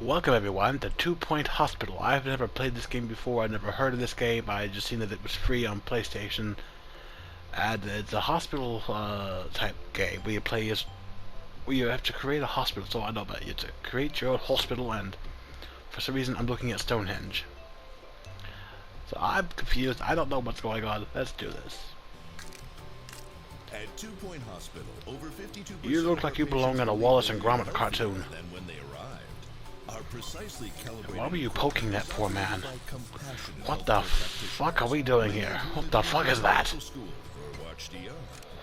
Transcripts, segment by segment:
Welcome everyone to 2 Point Hospital. I've never played this game before, I've never heard of this game, I just seen that it was free on PlayStation. And it's a hospital type game where you have to create a hospital, so I know that. You have to create your own hospital, and for some reason I'm looking at Stonehenge. So I'm confused, I don't know what's going on. Let's do this. At 2 Point Hospital, over 52% You look like you belong in a Wallace and Gromit cartoon. than when they arrived. Our precisely calibrated Why were you poking that poor man? compassionate What the fuck are we doing here? What the fuck is that? school for Watch DR.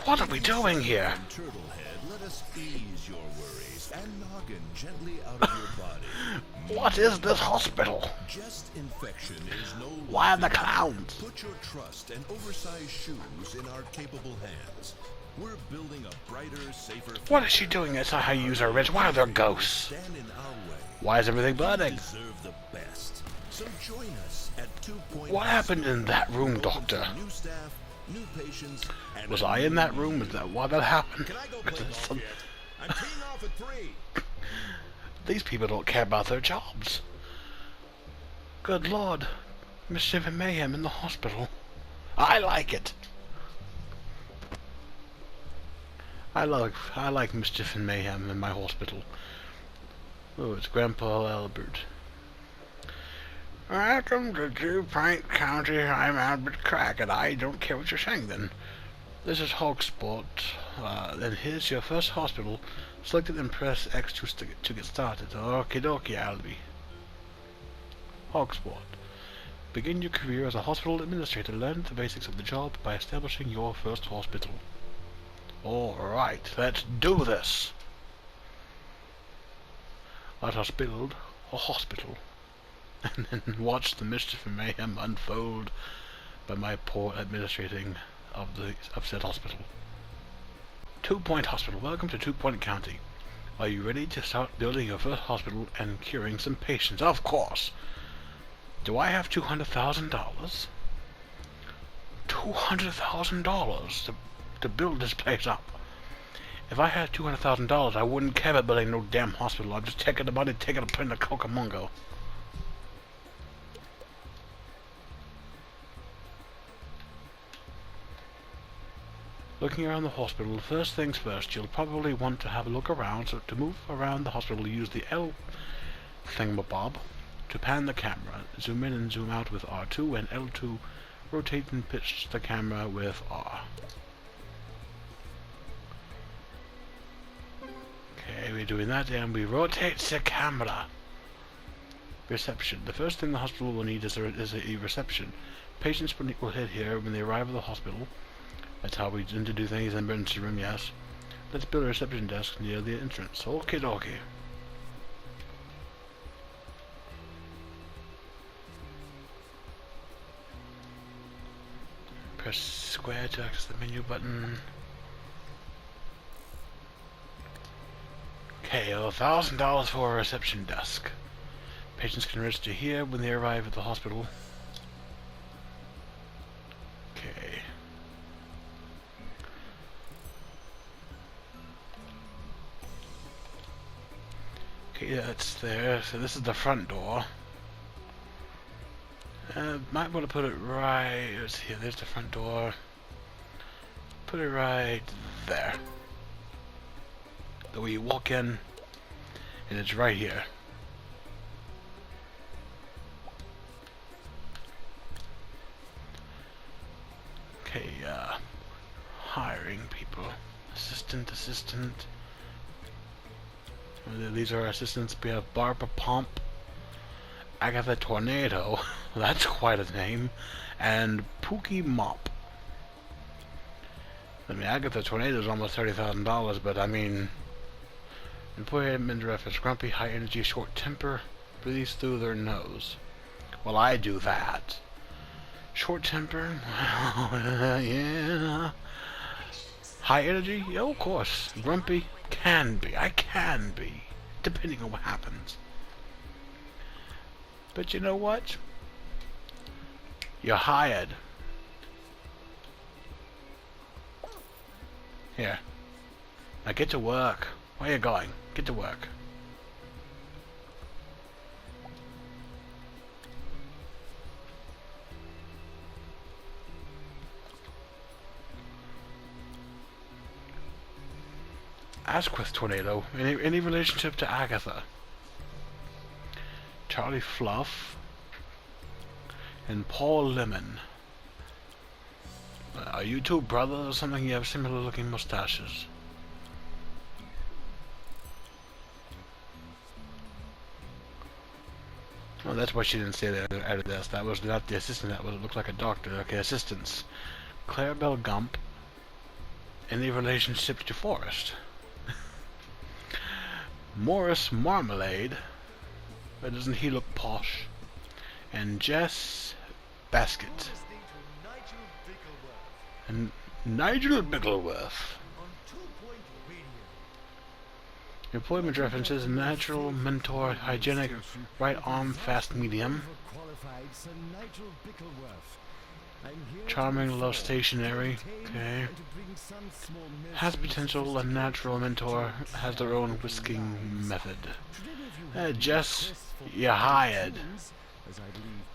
What are we doing here? And Turtlehead, let us ease your worries and noggin gently out of your body. What is this hospital? Chest infection is no Why are the longer. clowns? Put your trust and oversized shoes in our capable hands. We're building a brighter, safer. What is she doing? That's not how you use her wrist. Why are there ghosts? Stand in our way. Why is everything You burning? deserve the best. So join us at 2 Point What happened in that room, Hospital. Doctor? New staff, new patients, and Was a I in new that room? Is that why that happened? Can I go play golf Some- yet? I'm teeing off at 3. These people don't care about their jobs. Good lord. Mischief and mayhem in the hospital. I like it. I like mischief and mayhem in my hospital. Oh, it's Grandpa Albert. Welcome to 2 Point County. I'm Albert Crack, and I don't care what you're saying then. This is Hogspot. And here's your first hospital. Select it and press X to get started. Okie dokie, Albie. Hogspot. Begin your career as a hospital administrator. Learn the basics of the job by establishing your first hospital. Alright, let's do this. Let us build a hospital. And then watch the mischief and mayhem unfold by my poor administrating of said hospital. 2 Point Hospital. Welcome to 2 Point County. Are you ready to start building your first hospital and curing some patients? Of course. Do I have $200,000? $200,000 to build this place up. If I had $200,000, I wouldn't care about building no damn hospital. I'd just take the money, take it and put it in the Cocamongo. Looking around the hospital, first things first, you'll probably want to have a look around. So to move around the hospital, use the L thingamabob to pan the camera. Zoom in and zoom out with R2 and L2. Rotate and pitch the camera with R. Okay, we're doing that and we rotate the camera. Reception. The first thing the hospital will need is a reception. Patients will hit here when they arrive at the hospital. That's how we tend to do things in the emergency room, yes. Let's build a reception desk near the entrance. Okie dokie. Press square to access the menu button. Okay, $1,000 for a reception desk. Patients can register here when they arrive at the hospital. Okay. Okay, that's there. So this is the front door. Might want to put it right. Let's see. There's the front door. Put it right there. The way you walk in, and it's right here. Okay, hiring people. Assistant. These are our assistants. We have Barbara Pomp, Agatha Tornado, that's quite a name, and Pookie Mop. I mean, Agatha Tornado is almost $30,000, but I mean, employee admin reference: grumpy, high energy, short temper, breathes through their nose. Well, I do that. Short temper, yeah. High energy, yeah, of course. Grumpy, can be. I can be, depending on what happens. But you know what? You're hired. Here. Now get to work. Where are you going? Get to work. Asquith Tornado. Any relationship to Agatha? Charlie Fluff and Paul Lemon. Are you two brothers or something? You have similar looking mustaches. Oh, that's why she didn't say that out of this. That was not the assistant, that was, it looked like a doctor. Okay, assistants. Clarabelle Gump. Any relationships to Forrest? Morris Marmalade. But doesn't he look posh? And Jess Basket. And Nigel Bickleworth. Employment references: natural, mentor, hygienic, right arm, fast, medium. Charming, loves stationery. Okay. Has potential, a natural mentor, has their own whisking method. Jess, you're hired.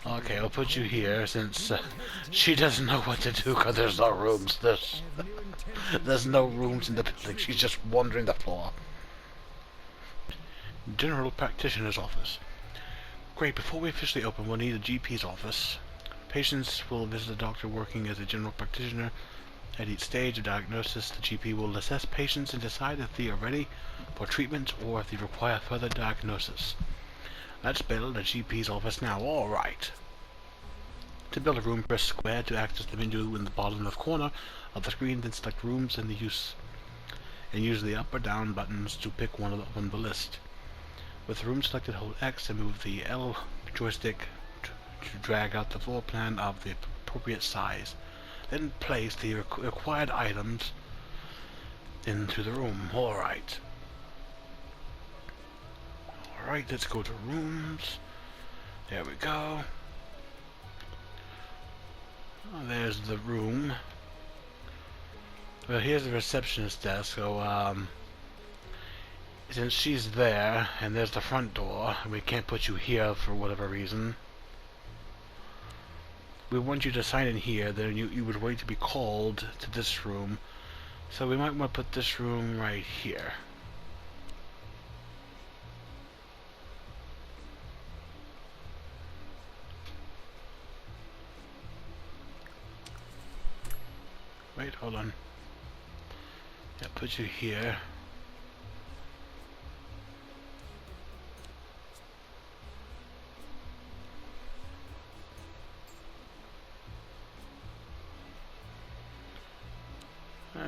Okay, I'll put you here since she doesn't know what to do because there's no rooms. There's no rooms in the building. She's just wandering the floor. General Practitioner's Office. Great, before we officially open, we'll need a GP's office. Patients will visit the doctor working as a general practitioner. At each stage of diagnosis, the GP will assess patients and decide if they are ready for treatment or if they require further diagnosis. Let's build a GP's office now. Alright. To build a room, press square to access the menu in the bottom left corner of the screen, then select rooms and use the up or down buttons to pick one on the list. With the room selected, hold X and move the L joystick to drag out the floor plan of the appropriate size. Then place the required items into the room. Alright. Alright, let's go to rooms. There we go. Oh, there's the room. Well, here's the receptionist desk, so, since she's there, and there's the front door, and we can't put you here for whatever reason, we want you to sign in here, then you would wait to be called to this room. So we might want to put this room right here. Wait, hold on. Yeah, put you here.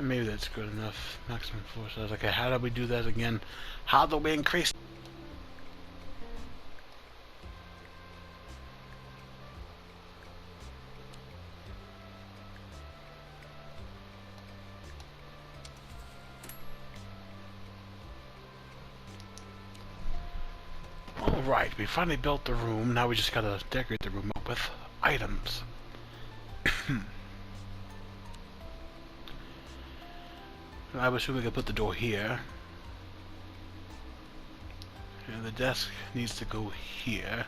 Maybe that's good enough. Maximum floor size. Okay, how do we do that again? How do we increase? Alright, we finally built the room. Now we just gotta decorate the room up with items. I was sure we could put the door here. And the desk needs to go here.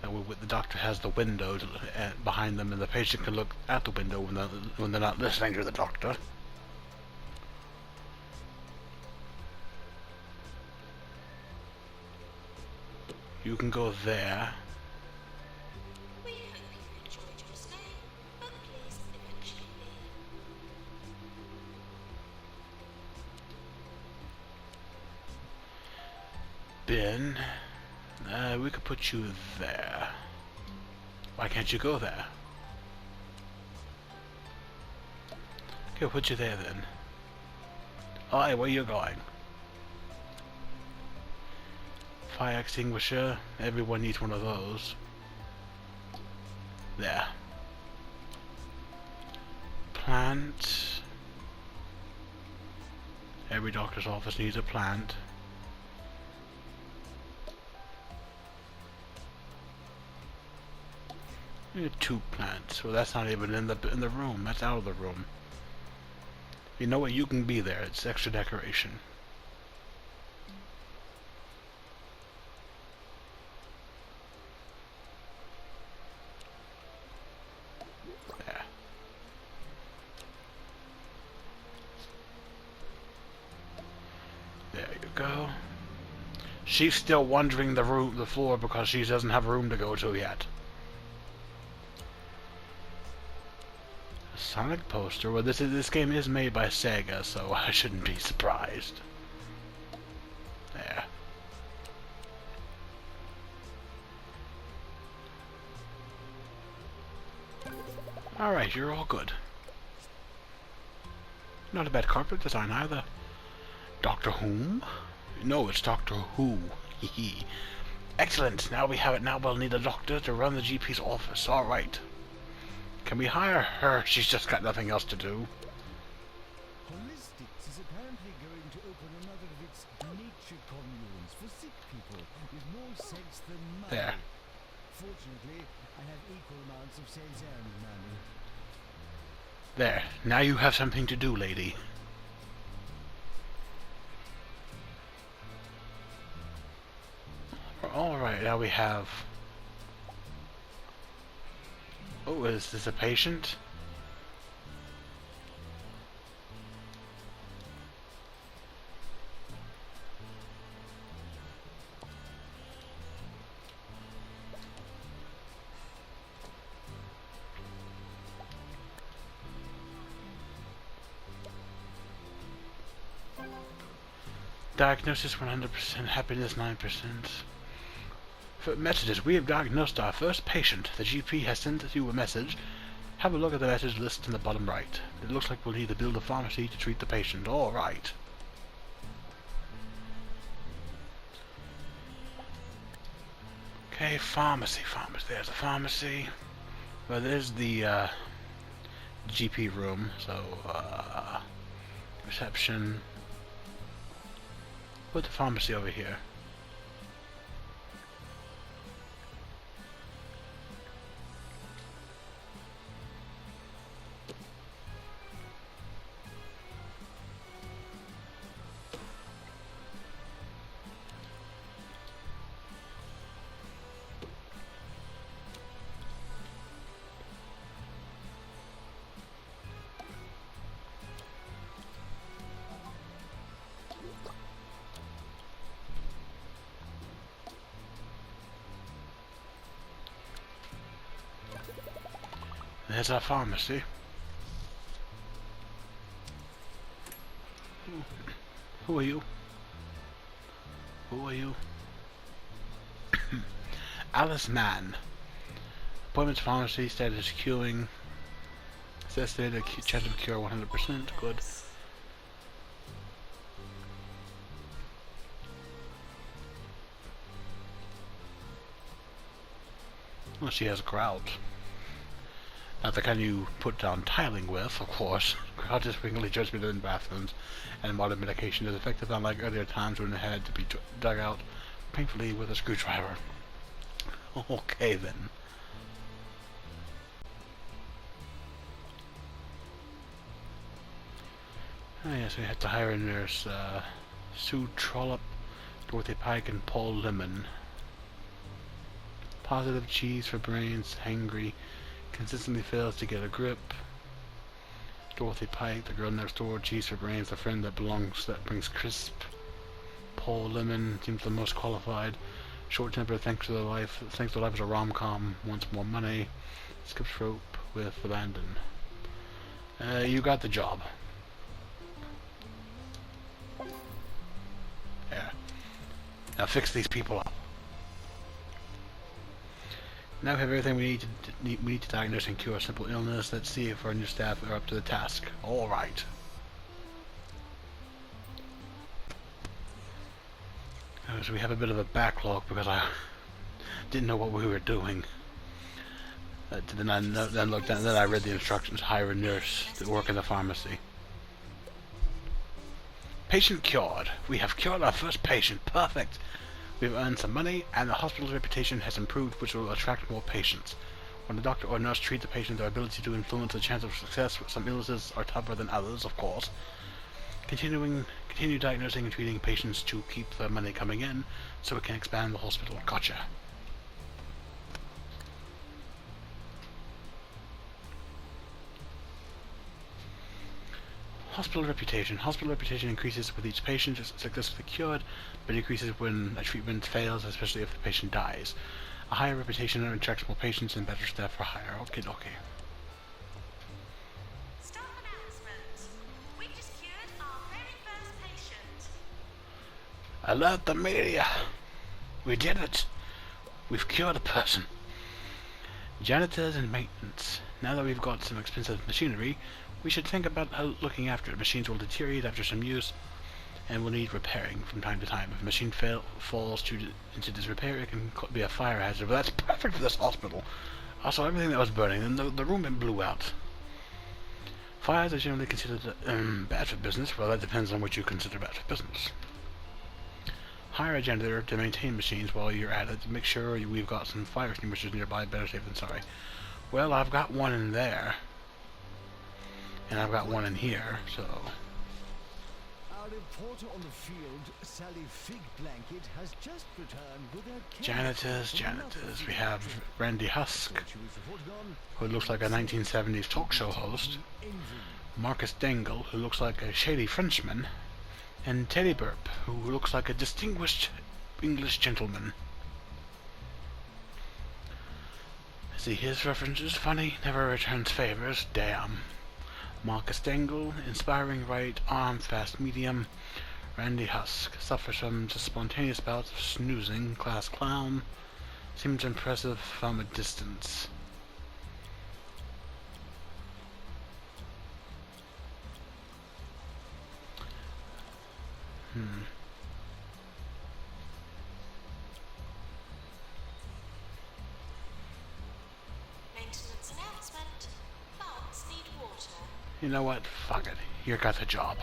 That way the doctor has the window behind them, and the patient can look at the window when they're not listening to the doctor. You can go there. We hope you enjoyed your stay, but please eventually leave. Ben, we could put you there. Why can't you go there? Okay, we'll put you there then. Oh, hey, where you going? Fire extinguisher. Everyone needs one of those. There. Plant. Every doctor's office needs a plant. We need 2 plants. Well, that's not even in the room. That's out of the room. You know what? You can be there. It's extra decoration. There. She's still wandering the floor because she doesn't have a room to go to yet. A Sonic poster. Well, this game is made by Sega, so I shouldn't be surprised. There. Alright, you're all good. Not a bad carpet design either. Doctor Whom? No, it's Doctor Who. Hehe. Excellent. Now we have it. Now we'll need a doctor to run the GP's office. Alright. Can we hire her? She's just got nothing else to do. Holistics is apparently going to open another of its nature communes for sick people with more sense than money. There. Fortunately, I have equal amounts of sense and money. There. Now you have something to do, lady. Alright, now we have... Oh, is this a patient? Diagnosis 100%, happiness 9%. Messages. We have diagnosed our first patient. The GP has sent you a message. Have a look at the message list in the bottom right. It looks like we'll need to build a pharmacy to treat the patient. Alright. Okay, pharmacy. There's a pharmacy. Well, there's the GP room. So, reception. Put the pharmacy over here. There's our pharmacy. Who are you? Who are you? Alice Mann. Appointments pharmacy, status queuing. Says the chance of cure 100%. Good. Well, she has a crowd. Not the kind you put down tiling with, of course. Crowd is frequently judgment in bathrooms, and modern medication is effective unlike earlier times when it had to be dug out painfully with a screwdriver. Okay then. Oh yes, we have to hire a nurse. Sue Trollope, Dorothy Pike, and Paul Lemon. Positive, cheese for brains, hangry, consistently fails to get a grip. Dorothy Pike, the girl next door, cheese for brains, the friend that brings crisp. Paul Lemon seems the most qualified. Short temper, thanks to life as a rom-com, wants more money. Skips rope with abandon. You got the job. Yeah. Now fix these people up. Now we have everything we need to diagnose and cure a simple illness. Let's see if our new staff are up to the task. All right. So we have a bit of a backlog because I didn't know what we were doing. Then I read the instructions. Hire a nurse to work in the pharmacy. Patient cured. We have cured our first patient. Perfect. We've earned some money, and the hospital's reputation has improved, which will attract more patients. When a doctor or nurse treats a patient, their ability to influence the chance of success. Some illnesses are tougher than others, of course. Continue diagnosing and treating patients to keep the money coming in, so we can expand the hospital. Gotcha. Hospital reputation. Hospital reputation increases with each patient is successfully cured, but decreases when a treatment fails, especially if the patient dies. A higher reputation attracts more patients and better staff for hire. Okay, okay. Staff announcement. We've just cured our very first patient. Alert the media! We did it! We've cured a person. Janitors and maintenance. Now that we've got some expensive machinery, we should think about looking after it. Machines will deteriorate after some use and will need repairing from time to time. If a machine falls into disrepair, it can be a fire hazard. But that's perfect for this hospital. Also, everything that was burning, and the room it blew out. Fires are generally considered bad for business. Well, that depends on what you consider bad for business. Hire a janitor to maintain machines while you're at it. Make sure we've got some fire extinguishers nearby. Better safe than sorry. Well, I've got one in there. And I've got one in here, so... Our reporter on the field, Sally Figblanket, has just returned with her Janitors. We have Randy Husk, who looks like a 1970s talk show host. Marcus Dangle, who looks like a shady Frenchman. And Teddy Burp, who looks like a distinguished English gentleman. See, his references funny, never returns favors, damn. Marcus Dangle, inspiring right arm, fast medium. Randy Husk, suffers from just spontaneous bouts of snoozing, class clown. Seems impressive from a distance. Maintenance announcement. Plants need water. You know what? Fuck it. You got the job.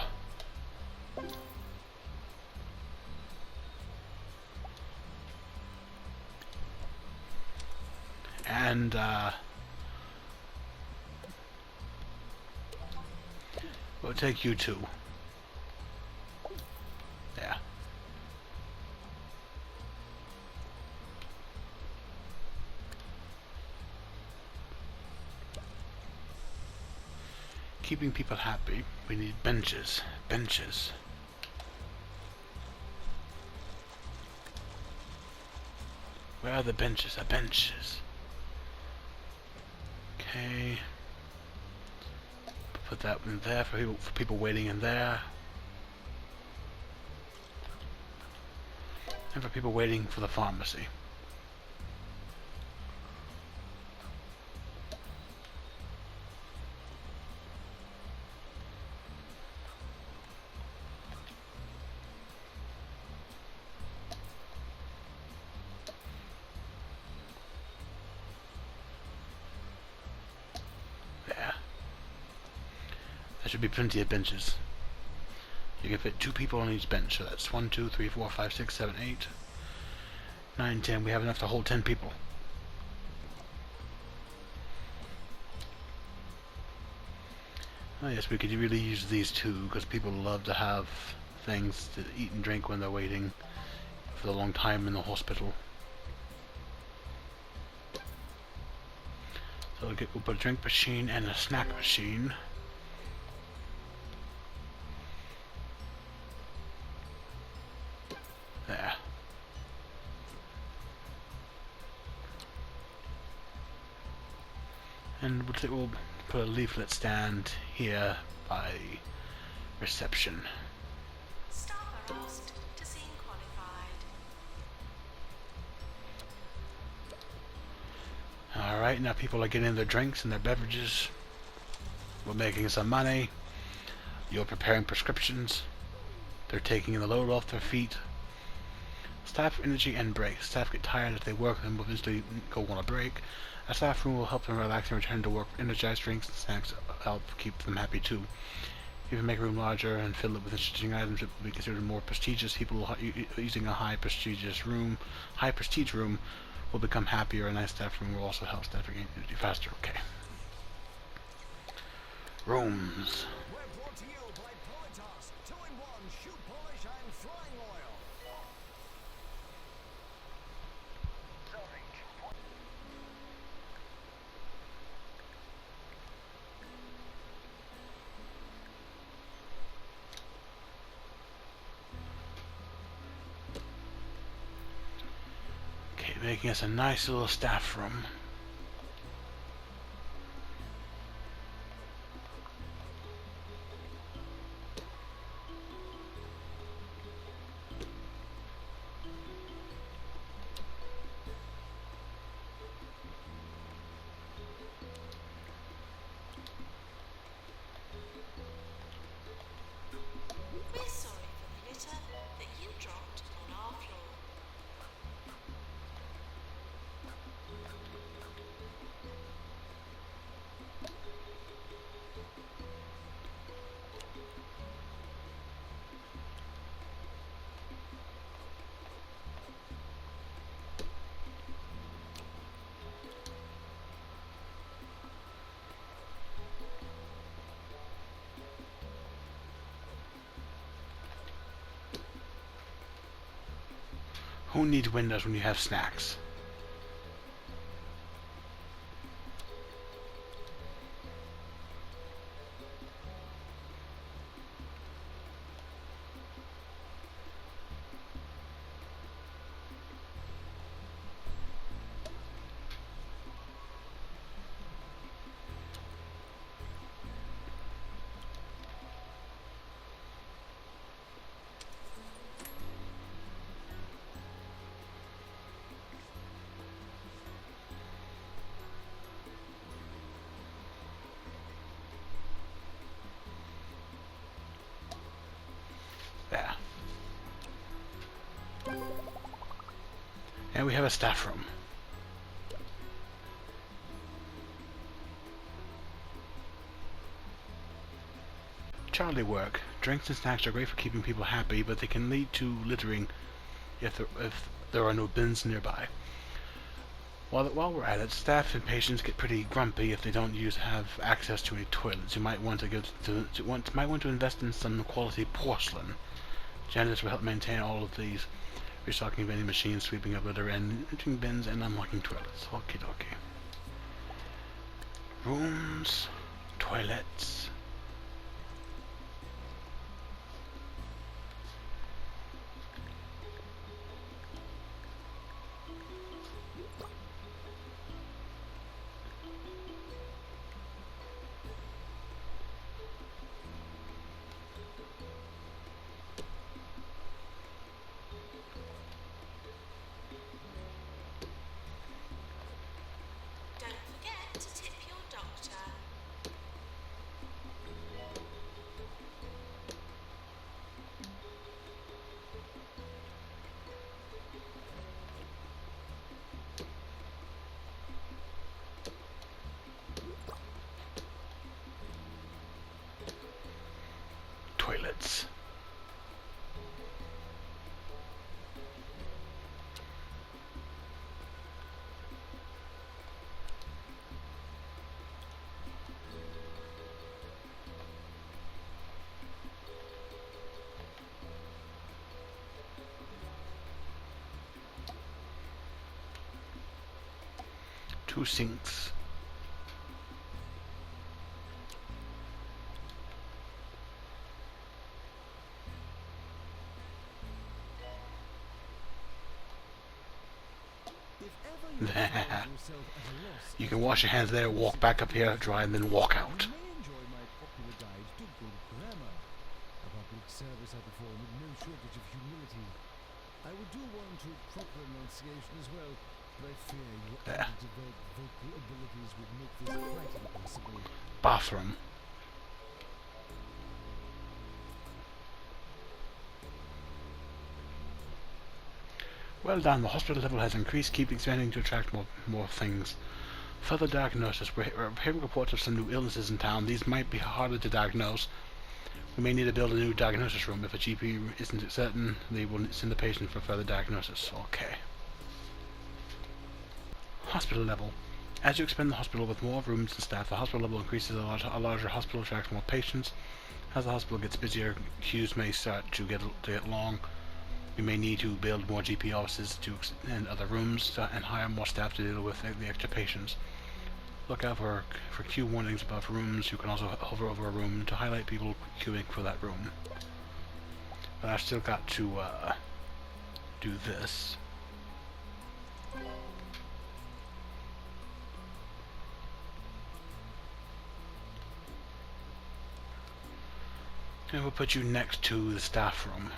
And, we'll take you two. Yeah. Keeping people happy, we need benches. Benches. Where are the benches? The benches. Okay. Put that in there for people waiting in there. And for people waiting for the pharmacy. There should be plenty of benches. You can fit 2 people on each bench, so that's 1, 2, 3, 4, 5, 6, 7, 8, 9, 10. We have enough to hold 10 people. Oh yes, we could really use these too, because people love to have things to eat and drink when they're waiting for a long time in the hospital. So we'll put a drink machine and a snack machine. There. And we'll put a leaflet stand here by reception. Staff are asked to seem qualified. Alright, now people are getting their drinks and their beverages. We're making some money. You're preparing prescriptions. They're taking the load off their feet. Staff energy and breaks. Staff get tired if they work and will eventually go on a break. A staff room will help them relax and return to work. Energized drinks and snacks help keep them happy too. If you make a room larger and fill it with interesting items, it will be considered more prestigious. People using a high prestige room will become happier. A nice staff room will also help staff gain energy faster. Okay. Rooms. We're brought to you by Politas, 2-in-1 shoe polish and flying oil. Okay, making us a nice little staff room. We're sorry for the litter that you dropped on our floor. Who needs windows when you have snacks? There. And we have a staff room. Charlie work. Drinks and snacks are great for keeping people happy, but they can lead to littering if there are no bins nearby. While we're at it, staff and patients get pretty grumpy if they don't have access to any toilets. You might want to invest in some quality porcelain. Janitors will help maintain all of these, restocking vending machines, sweeping up litter, and emptying bins and unlocking toilets. Okie dokie. Rooms, toilets. Don't forget to tip your doctor. Toilets. Two sinks. If ever you find yourself at a loss You can wash your hands there, walk back up here, dry, and then walk out. you may enjoy my popular guide to good grammar. A public service I perform with no shortage of humility. I would do one to proper enunciation as well, but I fear your There. undeveloped vocal abilities would make this quite impossible. Bathroom. Well done, the hospital level has increased, keep expanding to attract more things. Further diagnosis. We're hearing reports of some new illnesses in town. These might be harder to diagnose. We may need to build a new diagnosis room. If a GP isn't certain, they will send the patient for further diagnosis. Okay. Hospital level. As you expand the hospital with more rooms and staff, the hospital level increases. A larger hospital attracts more patients. As the hospital gets busier, queues may start to get long. We may need to build more GP offices and other rooms and hire more staff to deal with the extra patients. Look out for queue warnings above rooms. You can also hover over a room to highlight people queuing for that room. But I've still got to do this. And we'll put you next to the staff room.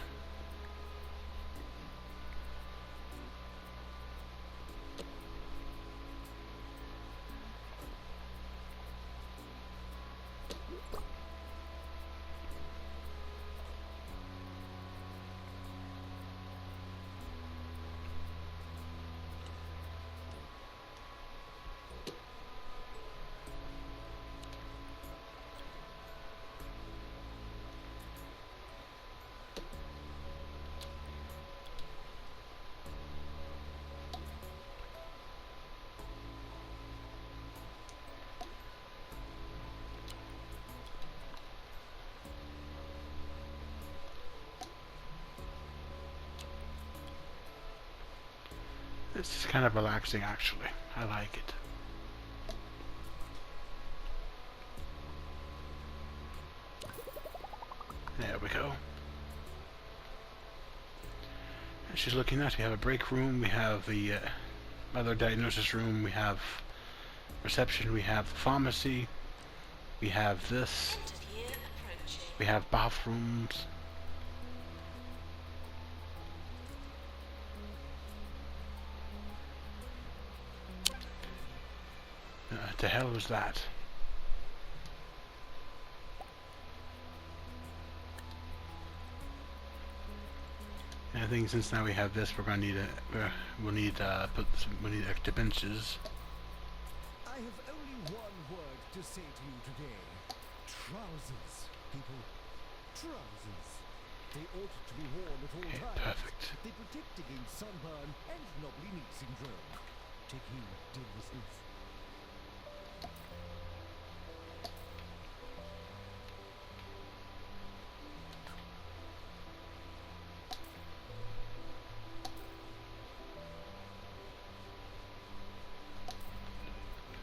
This is kind of relaxing, actually. I like it. There we go. And she's looking at. We have a break room. We have the other diagnosis room. We have reception. We have the pharmacy. We have this. End of year approaching. We have bathrooms. The hell was that? And I think since now we have this, we're gonna need we'll need extra benches. I have only one word to say to you today. Trousers, people. Trousers. They ought to be worn at all Okay, times. perfect. They protect against sunburn and knobbly knee syndrome. Take heed, dear listeners.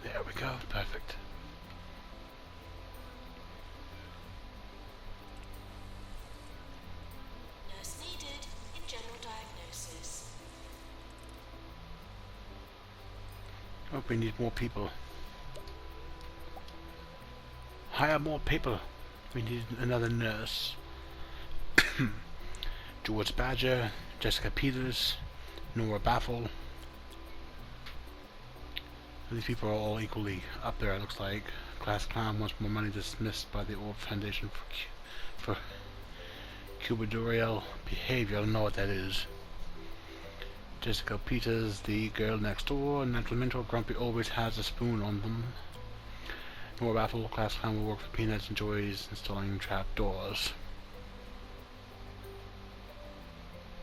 There we go, perfect. Nurse needed in general diagnosis. Oh, we need more people. Hire more people. We need another nurse. George Badger, Jessica Peters, Nora Baffle. These people are all equally up there, it looks like. Class Clown wants more money dismissed by the Orb Foundation for cubidorial behavior. I don't know what that is. Jessica Peters, the girl next door. Natural Mentor, Grumpy always has a spoon on them. Nora Baffle, Class Clown will work for Peanuts, enjoys installing trap doors.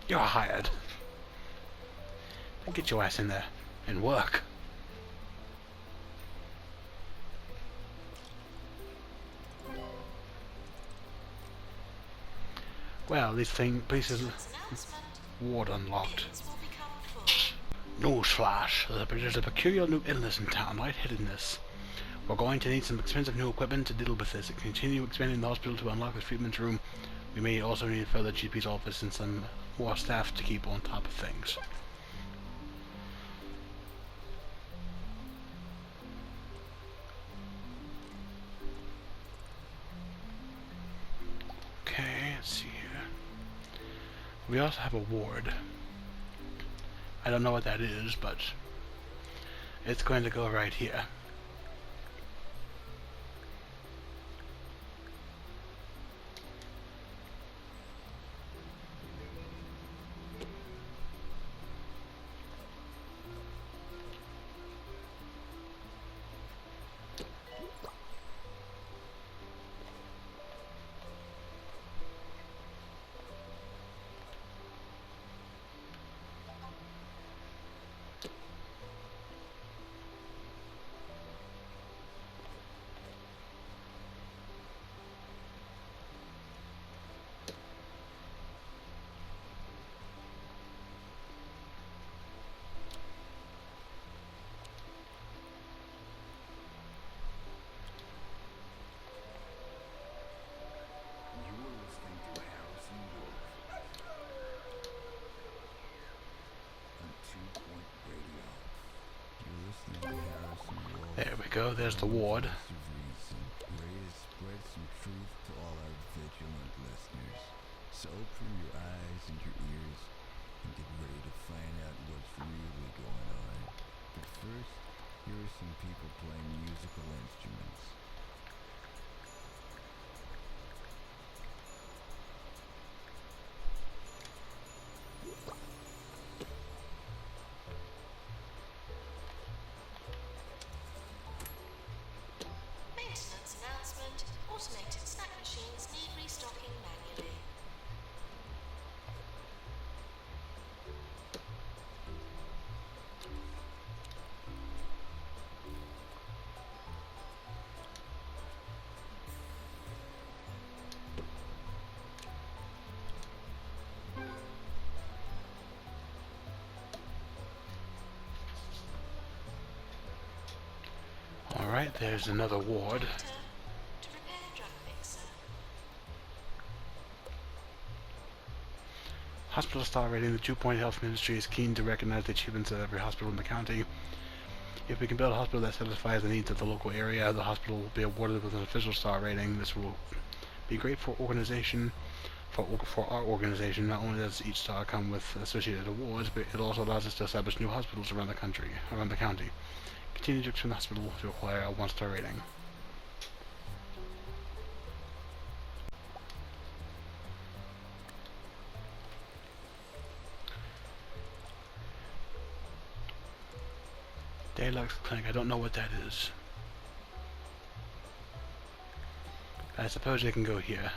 You're hired. Then get your ass in there and work. Well, this place's Announcement. ward unlocked. Bins will become full. Newsflash, there's a peculiar new illness in town, lightheadedness. We're going to need some expensive new equipment to deal with this. Continue expanding the hospital to unlock the treatment room. We may also need further GP's office and some more staff to keep on top of things. Okay, let's see here. We also have a ward. I don't know what that is, but it's going to go right here. There we go, there's the ward. Ready to spread some truth to all our vigilant listeners. So open your eyes and your ears and get ready to find out what's really going on. But first, here are some people playing musical instruments. Maintenance announcement. Automated snack machines need restocking manually. Alright, there's another ward. To repair drug mixer. Hospital star rating. The 2-point health ministry is keen to recognize the achievements of every hospital in the county. If we can build a hospital that satisfies the needs of the local area, the hospital will be awarded with an official star rating. This will be great for our organization. Not only does each star come with associated awards, but it also allows us to establish new hospitals around the county. Continue to expand the hospital to acquire a 1-star rating. Deluxe Clinic, I don't know what that is. I suppose I can go here.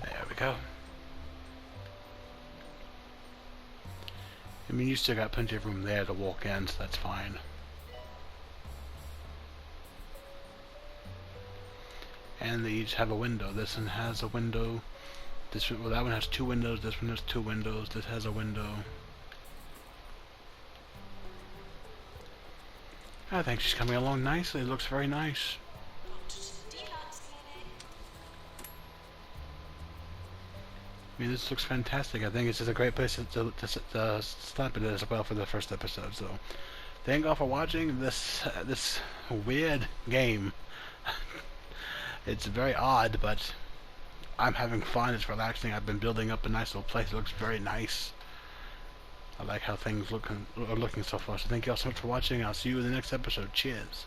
There we go. I mean, you still got plenty of room there to walk in, so that's fine. And they each have a window. This one has a window. This one, well, that one has 2 windows. This one has 2 windows. This has a window. I think she's coming along nicely. It looks very nice. Doctor to the Deluxe Clinic. I mean, this looks fantastic. I think it's just a great place to stop it as well for the first episode. So, thank you all for watching this weird game. It's very odd, but I'm having fun. It's relaxing. I've been building up a nice little place. It looks very nice. I like how things are looking so far. So thank you all so much for watching. I'll see you in the next episode. Cheers.